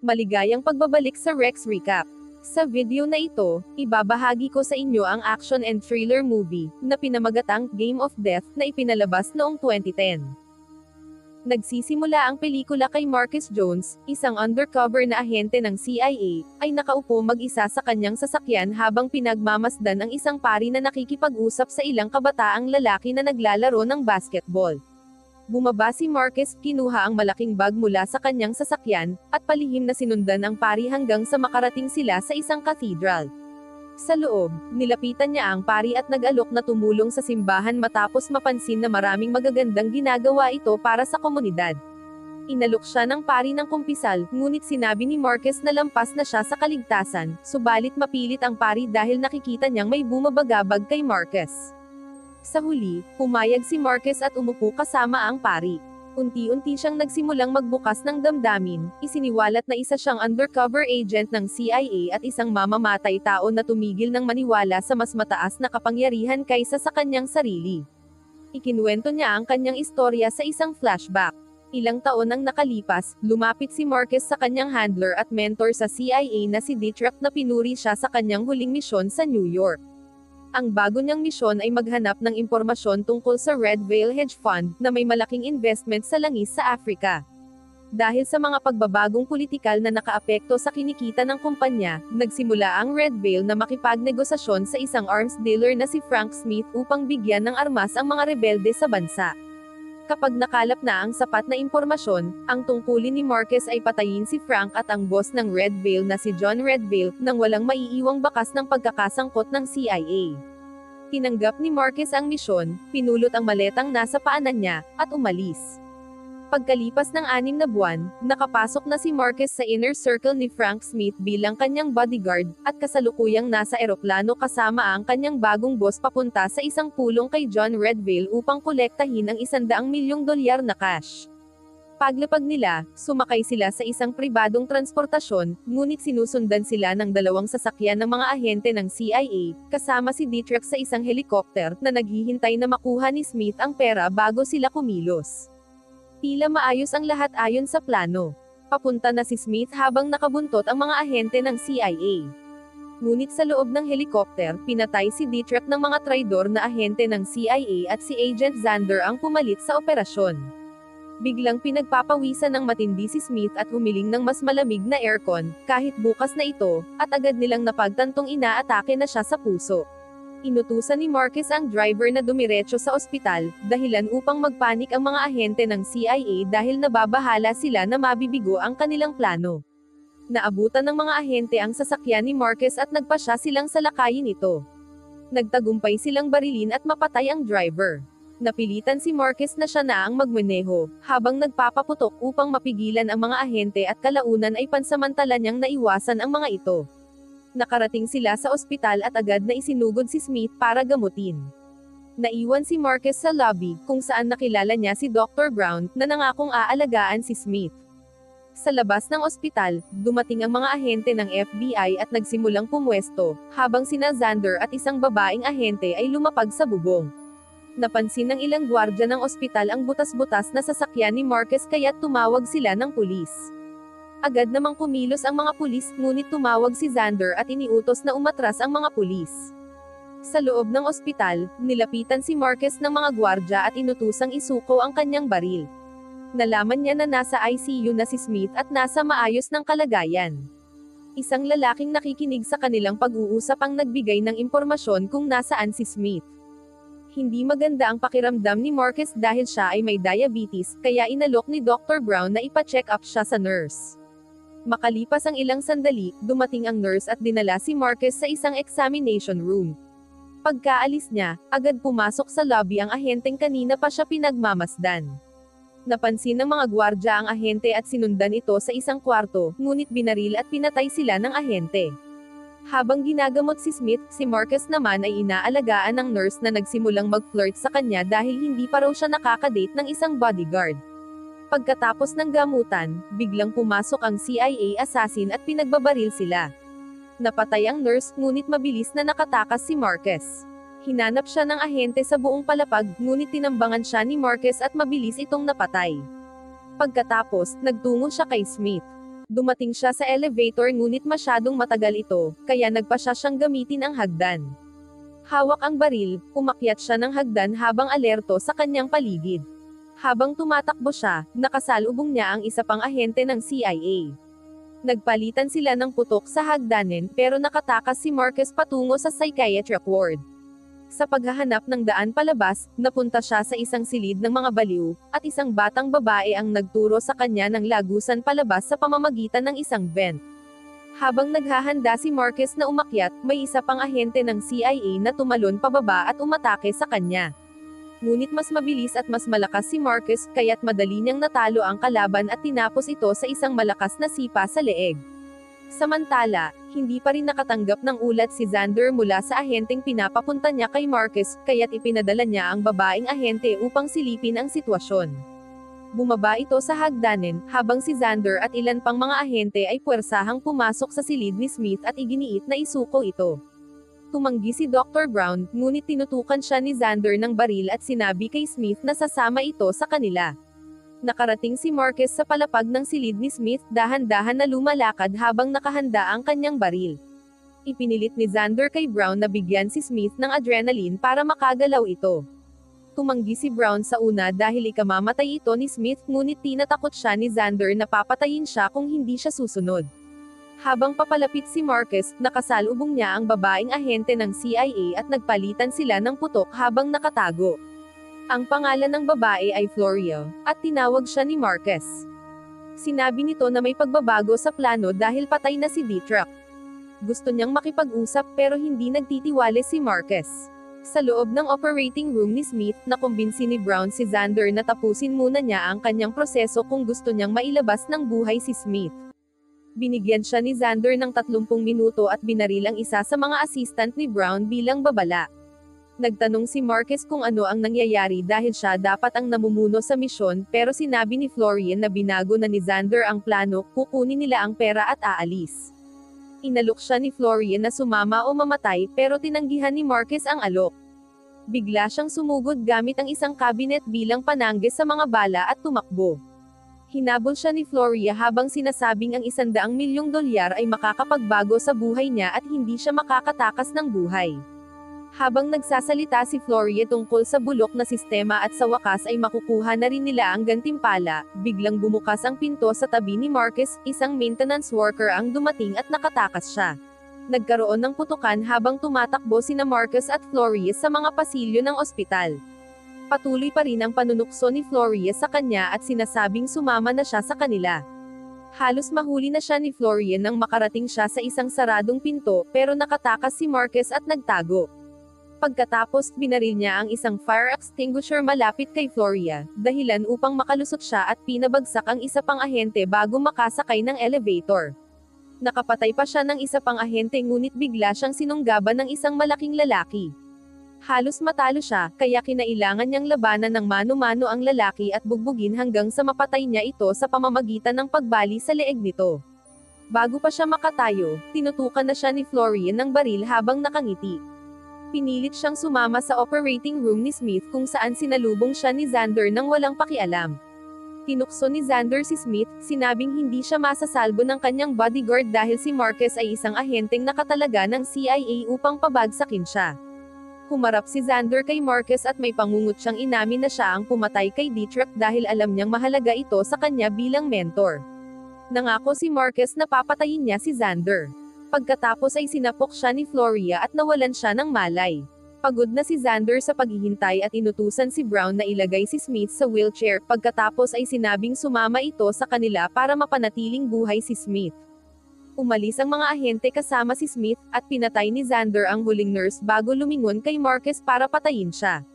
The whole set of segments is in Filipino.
Maligayang pagbabalik sa Rex Recap. Sa video na ito, ibabahagi ko sa inyo ang action and thriller movie, na pinamagatang Game of Death, na ipinalabas noong 2010. Nagsisimula ang pelikula kay Marcus Jones, isang undercover na ahente ng CIA, ay nakaupo mag-isa sa kanyang sasakyan habang pinagmamasdan ang isang pari na nakikipag-usap sa ilang kabataang lalaki na naglalaro ng basketball. Bumaba si Marcus, kinuha ang malaking bag mula sa kanyang sasakyan, at palihim na sinundan ang pari hanggang sa makarating sila sa isang cathedral. Sa loob, nilapitan niya ang pari at nag-alok na tumulong sa simbahan matapos mapansin na maraming magagandang ginagawa ito para sa komunidad. Inalok siya ng pari ng kumpisal, ngunit sinabi ni Marcus na lampas na siya sa kaligtasan, subalit mapilit ang pari dahil nakikita niyang may bumabagabag kay Marcus. Sa huli, pumayag si Marcus at umupo kasama ang pari. Unti-unti siyang nagsimulang magbukas ng damdamin, isiniwalat na isa siyang undercover agent ng CIA at isang mamamatay tao na tumigil ng maniwala sa mas mataas na kapangyarihan kaysa sa kanyang sarili. Ikinuwento niya ang kanyang istorya sa isang flashback. Ilang taon nang nakalipas, lumapit si Marcus sa kanyang handler at mentor sa CIA na si Dietrich na pinuri siya sa kanyang huling misyon sa New York. Ang bago niyang misyon ay maghanap ng impormasyon tungkol sa Red Whale Hedge Fund, na may malaking investment sa langis sa Africa. Dahil sa mga pagbabagong politikal na nakaapekto sa kinikita ng kumpanya, nagsimula ang Red Whale na makipagnegosasyon sa isang arms dealer na si Frank Smith upang bigyan ng armas ang mga rebelde sa bansa. Kapag nakalap na ang sapat na impormasyon, ang tungkulin ni Marcus ay patayin si Frank at ang boss ng Red Whale na si John Red Whale, nang walang maiiwang bakas ng pagkakasangkot ng CIA. Tinanggap ni Marcus ang misyon, pinulot ang maletang nasa paanan niya, at umalis. Pagkalipas ng 6 na buwan, nakapasok na si Marcus sa inner circle ni Frank Smith bilang kanyang bodyguard, at kasalukuyang nasa eroplano kasama ang kanyang bagong boss papunta sa isang pulong kay John Red Whale upang kolektahin ang $100 milyong na cash. Paglapag nila, sumakay sila sa isang pribadong transportasyon, ngunit sinusundan sila ng 2 sasakyan ng mga ahente ng CIA, kasama si Dietrich sa isang helicopter, na naghihintay na makuha ni Smith ang pera bago sila kumilos. Tila maayos ang lahat ayon sa plano. Papunta na si Smith habang nakabuntot ang mga ahente ng CIA. Ngunit sa loob ng helicopter, pinatay si Dietrich ng mga traidor na ahente ng CIA at si Agent Zander ang pumalit sa operasyon. Biglang pinagpapawisan ng matindi si Smith at humiling ng mas malamig na aircon, kahit bukas na ito, at agad nilang napagtantong inaatake na siya sa puso. Inutusan ni Marcus ang driver na dumiretso sa ospital, dahilan upang magpanik ang mga ahente ng CIA dahil nababahala sila na mabibigo ang kanilang plano. Naabutan ng mga ahente ang sasakyan ni Marcus at nagpasya silang salakayin ito. Nagtagumpay silang barilin at mapatay ang driver. Napilitan si Marcus na siya na ang magmaneho, habang nagpapaputok upang mapigilan ang mga ahente at kalaunan ay pansamantala niyang naiwasan ang mga ito. Nakarating sila sa ospital at agad na isinugod si Smith para gamutin. Naiwan si Marcus sa lobby, kung saan nakilala niya si Dr. Brown, na nangakong aalagaan si Smith. Sa labas ng ospital, dumating ang mga ahente ng FBI at nagsimulang pumwesto, habang sina Zander at isang babaeng ahente ay lumapag sa bubong. Napansin ng ilang gwardya ng ospital ang butas-butas na sasakyan ni Marcus kaya't tumawag sila ng pulis. Agad namang kumilos ang mga pulis, ngunit tumawag si Zander at iniutos na umatras ang mga pulis. Sa loob ng ospital, nilapitan si Marcus ng mga gwardya at inutusang isuko ang kanyang baril. Nalaman niya na nasa ICU na si Smith at nasa maayos ng kalagayan. Isang lalaking nakikinig sa kanilang pag-uusap ang nagbigay ng impormasyon kung nasaan si Smith. Hindi maganda ang pakiramdam ni Marcus dahil siya ay may diabetes, kaya inalok ni Dr. Brown na ipa-check up siya sa nurse. Makalipas ang ilang sandali, dumating ang nurse at dinala si Marcus sa isang examination room. Pagkaalis niya, agad pumasok sa lobby ang ahenteng kanina pa siya pinagmamasdan. Napansin ng mga gwardya ang ahente at sinundan ito sa isang kwarto, ngunit binaril at pinatay sila ng ahente. Habang ginagamot si Smith, si Marcus naman ay inaalagaan ng nurse na nagsimulang mag-flirt sa kanya dahil hindi pa raw siya nakakadate ng isang bodyguard. Pagkatapos ng gamutan, biglang pumasok ang CIA assassin at pinagbabaril sila. Napatay ang nurse, ngunit mabilis na nakatakas si Marcus. Hinanap siya ng ahente sa buong palapag, ngunit tinambangan siya ni Marcus at mabilis itong napatay. Pagkatapos, nagtungo siya kay Smith. Dumating siya sa elevator ngunit masyadong matagal ito, kaya nagpa siya siyang gamitin ang hagdan. Hawak ang baril, umakyat siya ng hagdan habang alerto sa kanyang paligid. Habang tumatakbo siya, nakasalubong niya ang isa pang ahente ng CIA. Nagpalitan sila ng putok sa hagdanen pero nakatakas si Marcus patungo sa psychiatric ward. Sa paghahanap ng daan palabas, napunta siya sa isang silid ng mga baliw, at isang batang babae ang nagturo sa kanya ng lagusan palabas sa pamamagitan ng isang vent. Habang naghahanda si Marcus na umakyat, may isa pang ahente ng CIA na tumalon pababa at umatake sa kanya. Ngunit mas mabilis at mas malakas si Marcus, kaya't madali niyang natalo ang kalaban at tinapos ito sa isang malakas na sipa sa leeg. Samantala, hindi pa rin nakatanggap ng ulat si Xander mula sa ahenteng pinapapunta niya kay Marcus, kaya't ipinadala niya ang babaeng ahente upang silipin ang sitwasyon. Bumaba ito sa hagdanen, habang si Xander at ilan pang mga ahente ay puwersahang pumasok sa silid ni Smith at iginiit na isuko ito. Tumanggi si Dr. Brown, ngunit tinutukan siya ni Xander ng baril at sinabi kay Smith na sasama ito sa kanila. Nakarating si Marcus sa palapag ng silid ni Smith, dahan-dahan na lumalakad habang nakahanda ang kanyang baril. Ipinilit ni Xander kay Brown na bigyan si Smith ng adrenaline para makagalaw ito. Tumanggi si Brown sa una dahil ikamamatay ito ni Smith, ngunit tinatakot siya ni Xander na papatayin siya kung hindi siya susunod. Habang papalapit si Marcus, nakasalubong niya ang babaeng ahente ng CIA at nagpalitan sila ng putok habang nakatago. Ang pangalan ng babae ay Floria, at tinawag siya ni Marcus. Sinabi nito na may pagbabago sa plano dahil patay na si Dietrich. Gusto niyang makipag-usap pero hindi nagtitiwala si Marcus. Sa loob ng operating room ni Smith, nakumbinsi ni Brown si Xander na tapusin muna niya ang kanyang proseso kung gusto niyang mailabas ng buhay si Smith. Binigyan siya ni Xander ng 30 minuto at binaril ang isa sa mga assistant ni Brown bilang babala. Nagtanong si Marcus kung ano ang nangyayari dahil siya dapat ang namumuno sa misyon, pero sinabi ni Florian na binago na ni Xander ang plano, kukunin nila ang pera at aalis. Inalok siya ni Florian na sumama o mamatay, pero tinanggihan ni Marcus ang alok. Bigla siyang sumugod gamit ang isang cabinet bilang panangge sa mga bala at tumakbo. Hinabol siya ni Floria habang sinasabing ang $100 milyong ay makakapagbago sa buhay niya at hindi siya makakatakas ng buhay. Habang nagsasalita si Floria tungkol sa bulok na sistema at sa wakas ay makukuha na rin nila ang gantimpala, biglang bumukas ang pinto sa tabi ni Marcus, isang maintenance worker ang dumating at nakatakas siya. Nagkaroon ng putukan habang tumatakbo sina Marcus at Floria sa mga pasilyo ng ospital. Patuloy pa rin ang panunukso ni Floria sa kanya at sinasabing sumama na siya sa kanila. Halos mahuli na siya ni Floria nang makarating siya sa isang saradong pinto, pero nakatakas si Marcus at nagtago. Pagkatapos, binaril niya ang isang fire extinguisher malapit kay Floria, dahilan upang makalusot siya at pinabagsak ang isa pang ahente bago makasakay ng elevator. Nakapatay pa siya ng isa pang ahente ngunit bigla siyang sinunggaban ng isang malaking lalaki. Halos matalo siya, kaya kinailangan niyang labanan ng mano-mano ang lalaki at bugbugin hanggang sa mapatay niya ito sa pamamagitan ng pagbali sa leeg nito. Bago pa siya makatayo, tinutukan na siya ni Florian ng baril habang nakangiti. Pinilit siyang sumama sa operating room ni Smith kung saan sinalubong siya ni Xander nang walang pakialam. Tinukso ni Xander si Smith, sinabing hindi siya masasalbo ng kanyang bodyguard dahil si Marcus ay isang ahenteng nakatalaga ng CIA upang pabagsakin siya. Humarap si Xander kay Marcus at may pangungot siyang inamin na siya ang pumatay kay Dietrich dahil alam niyang mahalaga ito sa kanya bilang mentor. Nangako si Marcus na papatayin niya si Xander. Pagkatapos ay sinapok siya ni Floria at nawalan siya ng malay. Pagod na si Xander sa paghihintay at inutusan si Brown na ilagay si Smith sa wheelchair, pagkatapos ay sinabing sumama ito sa kanila para mapanatiling buhay si Smith. Umalis ang mga ahente kasama si Smith, at pinatay ni Xander ang huling nurse bago lumingon kay Marcus para patayin siya.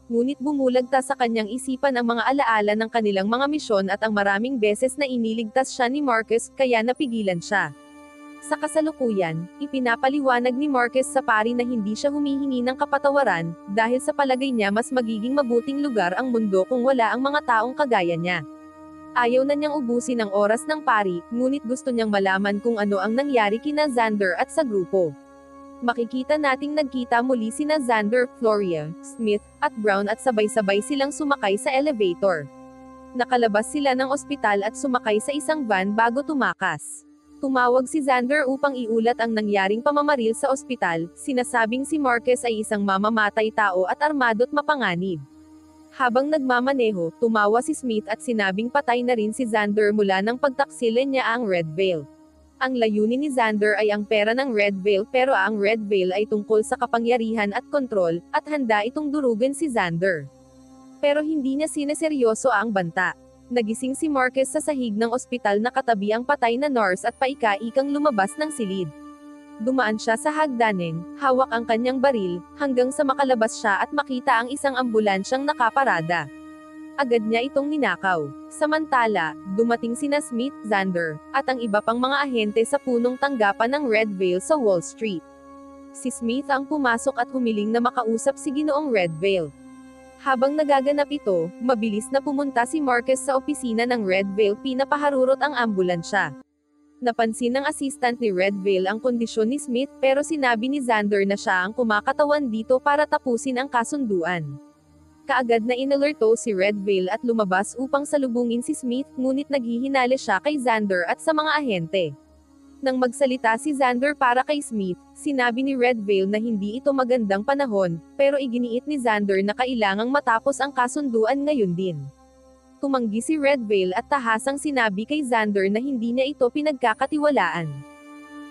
Ngunit bumulagta sa kanyang isipan ang mga alaala ng kanilang mga misyon at ang maraming beses na iniligtas siya ni Marcus, kaya napigilan siya. Sa kasalukuyan, ipinapaliwanag ni Marcus sa pari na hindi siya humihingi ng kapatawaran, dahil sa palagay niya mas magiging mabuting lugar ang mundo kung wala ang mga taong kagaya niya. Ayaw na niyang ubusin ang oras ng pari, ngunit gusto niyang malaman kung ano ang nangyari kina Xander at sa grupo. Makikita nating nagkita muli sina Xander, Floria, Smith, at Brown at sabay-sabay silang sumakay sa elevator. Nakalabas sila ng ospital at sumakay sa isang van bago tumakas. Tumawag si Xander upang iulat ang nangyaring pamamaril sa ospital, sinasabing si Marcus ay isang mamamatay tao at armado't mapanganib. Habang nagmamaneho, tumawa si Smith at sinabing patay na rin si Xander mula nang pagtaksilin niya ang Red Veil. Ang layunin ni Xander ay ang pera ng Red Veil pero ang Red Veil ay tungkol sa kapangyarihan at kontrol, at handa itong durugan si Xander. Pero hindi niya sineseryoso ang banta. Nagising si Marcus sa sahig ng ospital na katabi ang patay na nurse at paika-ikang lumabas ng silid. Dumaan siya sa hagdanan, hawak ang kanyang baril, hanggang sa makalabas siya at makita ang isang ambulansyang nakaparada. Agad niya itong ninakaw. Samantala, dumating sina Smith, Xander, at ang iba pang mga ahente sa punong tanggapan ng Red Veil sa Wall Street. Si Smith ang pumasok at humiling na makausap si Ginoong Red Veil. Habang nagaganap ito, mabilis na pumunta si Marcus sa opisina ng Red Veil, pinapaharurot ang ambulansya. Napansin ng assistant ni Red Veil ang kondisyon ni Smith pero sinabi ni Xander na siya ang kumakatawan dito para tapusin ang kasunduan. Kaagad na inalerto si Red Veil at lumabas upang salubungin si Smith, ngunit naghihinala siya kay Xander at sa mga ahente. Nang magsalita si Xander para kay Smith, sinabi ni Red Veil na hindi ito magandang panahon, pero iginiit ni Xander na kailangang matapos ang kasunduan ngayon din. Tumanggi si Red Veil at tahasang sinabi kay Xander na hindi niya ito pinagkakatiwalaan.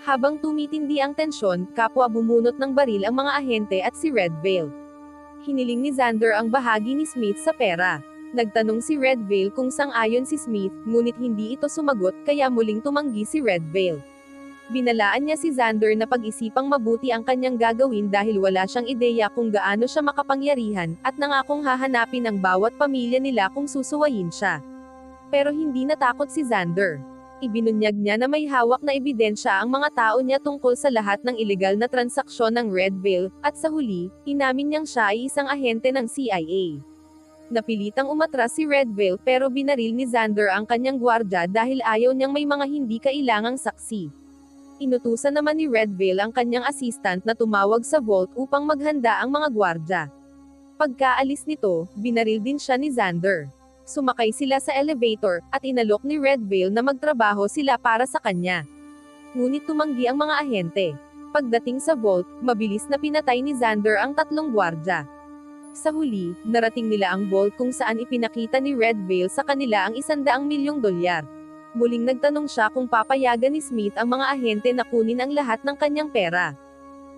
Habang tumitindi ang tensyon, kapwa bumunot ng baril ang mga ahente at si Red Veil. Hiniling ni Xander ang bahagi ni Smith sa pera. Nagtanong si Red Veil kung sang-ayon si Smith, ngunit hindi ito sumagot, kaya muling tumanggi si Red Veil. Binalaan niya si Xander na pag-isipang mabuti ang kanyang gagawin dahil wala siyang ideya kung gaano siya makapangyarihan, at nangakong hahanapin ang bawat pamilya nila kung susuwayin siya. Pero hindi natakot si Xander. Ibinunyag niya na may hawak na ebidensya ang mga tao niya tungkol sa lahat ng ilegal na transaksyon ng Red Veil, at sa huli, inamin niyang siya ay isang ahente ng CIA. Napilitang umatras si Red Veil pero binaril ni Xander ang kanyang gwardya dahil ayaw niyang may mga hindi kailangang saksi. Inutusan naman ni Red Veil ang kanyang assistant na tumawag sa vault upang maghanda ang mga gwardya. Pagkaalis nito, binaril din siya ni Xander. Sumakay sila sa elevator, at inalok ni Red Veil na magtrabaho sila para sa kanya. Ngunit tumanggi ang mga ahente. Pagdating sa vault, mabilis na pinatay ni Xander ang 3 gwardya. Sa huli, narating nila ang vault kung saan ipinakita ni Red Veil sa kanila ang $100 milyong. Muling nagtanong siya kung papayagan ni Smith ang mga ahente na kunin ang lahat ng kanyang pera.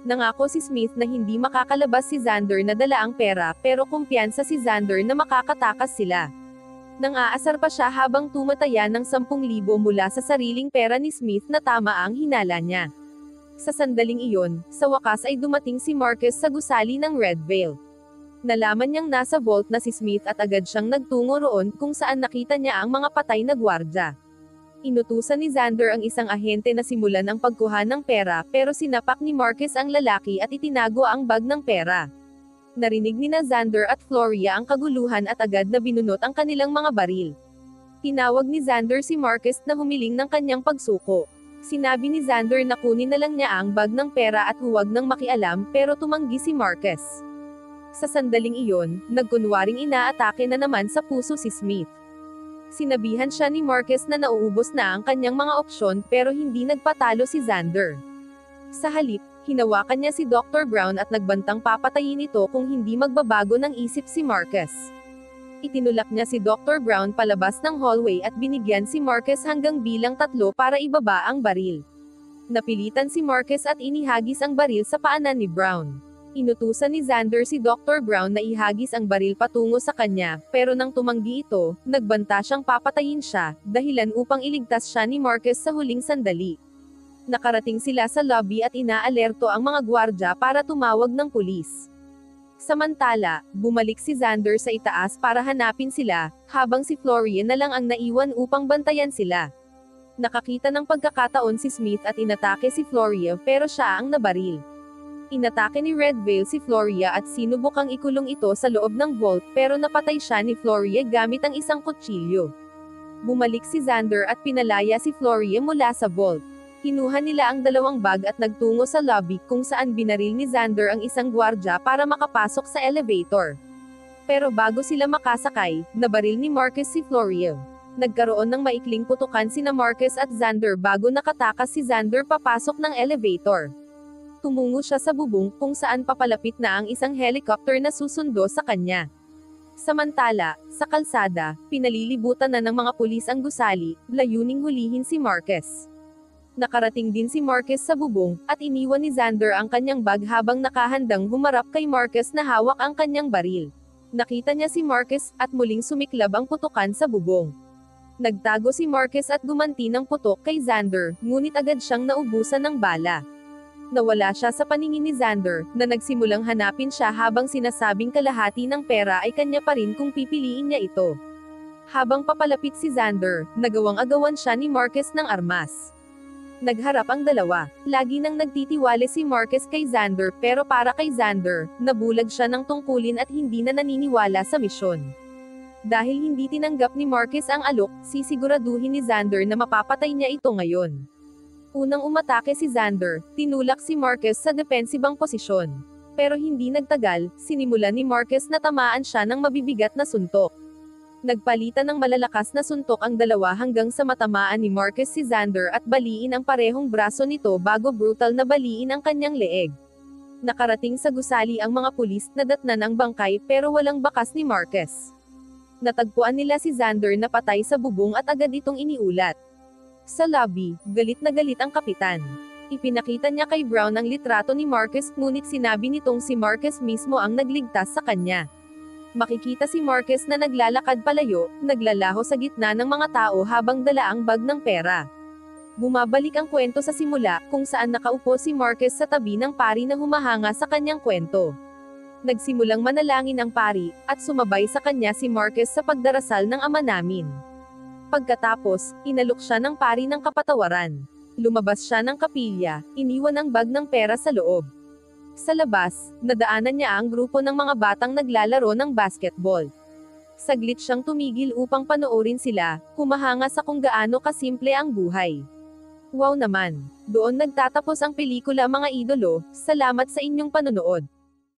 Nangako si Smith na hindi makakalabas si Xander na dala ang pera, pero kumpiyansa si Xander na makakatakas sila. Nang-aasar pa siya habang tumataya ng 10,000 mula sa sariling pera ni Smith na tama ang hinala niya. Sa sandaling iyon, sa wakas ay dumating si Marcus sa gusali ng Red Veil. Nalaman niyang nasa vault na si Smith at agad siyang nagtungo roon kung saan nakita niya ang mga patay na gwardya. Inutusan ni Xander ang isang ahente na simulan ang pagkuha ng pera pero sinapak ni Marcus ang lalaki at itinago ang bag ng pera. Narinig ni Xander at Floria ang kaguluhan at agad na binunot ang kanilang mga baril. Tinawag ni Xander si Marcus na humiling ng kanyang pagsuko. Sinabi ni Xander na kunin na lang niya ang bag ng pera at huwag nang makialam pero tumanggi si Marcus. Sa sandaling iyon, nagkunwaring inaatake na naman sa puso si Smith. Sinabihan siya ni Marcus na nauubos na ang kanyang mga opsyon pero hindi nagpatalo si Xander. Sa halip, hinawakan niya si Dr. Brown at nagbantang papatayin ito kung hindi magbabago ng isip si Marcus. Itinulak niya si Dr. Brown palabas ng hallway at binigyan si Marcus hanggang bilang 3 para ibaba ang baril. Napilitan si Marcus at inihagis ang baril sa paanan ni Brown. Inutusan ni Xander si Dr. Brown na ihagis ang baril patungo sa kanya, pero nang tumanggi ito, nagbanta siyang papatayin siya, dahilan upang iligtas siya ni Marcus sa huling sandali. Nakarating sila sa lobby at inaalerto ang mga gwardya para tumawag ng pulis. Samantala, bumalik si Xander sa itaas para hanapin sila, habang si Floria na lang ang naiwan upang bantayan sila. Nakakita ng pagkakataon si Smith at inatake si Floria pero siya ang nabaril. Inatake ni Red Veil si Floria at sinubukang ikulong ito sa loob ng vault pero napatay siya ni Floria gamit ang isang kutsilyo. Bumalik si Xander at pinalaya si Floria mula sa vault. Kinuha nila ang 2 bag at nagtungo sa lobby kung saan binaril ni Xander ang isang gwardya para makapasok sa elevator. Pero bago sila makasakay, nabaril ni Marcus si Florio. Nagkaroon ng maikling putukan sina Marcus at Xander bago nakatakas si Xander papasok ng elevator. Tumungo siya sa bubong kung saan papalapit na ang isang helicopter na susundo sa kanya. Samantala, sa kalsada, pinalilibutan na ng mga pulis ang gusali, layuning hulihin si Marcus. Nakarating din si Marcus sa bubong, at iniwan ni Xander ang kanyang bag habang nakahandang humarap kay Marcus na hawak ang kanyang baril. Nakita niya si Marcus, at muling sumiklab ang putukan sa bubong. Nagtago si Marcus at gumanti ng putok kay Xander, ngunit agad siyang naubusan ng bala. Nawala siya sa paningin ni Xander, na nagsimulang hanapin siya habang sinasabing kalahati ng pera ay kanya pa rin kung pipiliin niya ito. Habang papalapit si Xander, nagawang-agawan siya ni Marcus ng armas. Nagharap ang dalawa. Lagi nang nagtitiwala si Marcus kay Xander pero para kay Xander, nabulag siya ng tungkulin at hindi na naniniwala sa misyon. Dahil hindi tinanggap ni Marcus ang alok, sisiguraduhin ni Xander na mapapatay niya ito ngayon. Unang umatake si Xander, tinulak si Marcus sa depensibang posisyon. Pero hindi nagtagal, sinimulan ni Marcus na tamaan siya ng mabibigat na suntok. Nagpalitan ng malalakas na suntok ang dalawa hanggang sa matamaan ni Marcus si Xander at baliin ang parehong braso nito bago brutal na baliin ang kanyang leeg. Nakarating sa gusali ang mga pulis na datnan ang bangkay pero walang bakas ni Marcus. Natagpuan nila si Xander na patay sa bubong at agad itong iniulat. Sa lobby, galit na galit ang kapitan. Ipinakita niya kay Brown ang litrato ni Marcus, ngunit sinabi nitong si Marcus mismo ang nagligtas sa kanya. Makikita si Marcus na naglalakad palayo, naglalaho sa gitna ng mga tao habang dala ang bag ng pera. Bumabalik ang kwento sa simula, kung saan nakaupo si Marcus sa tabi ng pari na humahanga sa kanyang kwento. Nagsimulang manalangin ang pari, at sumabay sa kanya si Marcus sa pagdarasal ng Ama Namin. Pagkatapos, inalok siya ng pari ng kapatawaran. Lumabas siya ng kapilya, iniwan ang bag ng pera sa loob. Sa labas, nadaanan niya ang grupo ng mga batang naglalaro ng basketball. Saglit siyang tumigil upang panoorin sila, humahanga sa kung gaano kasimple ang buhay. Wow naman! Doon nagtatapos ang pelikula mga idolo, salamat sa inyong panonood.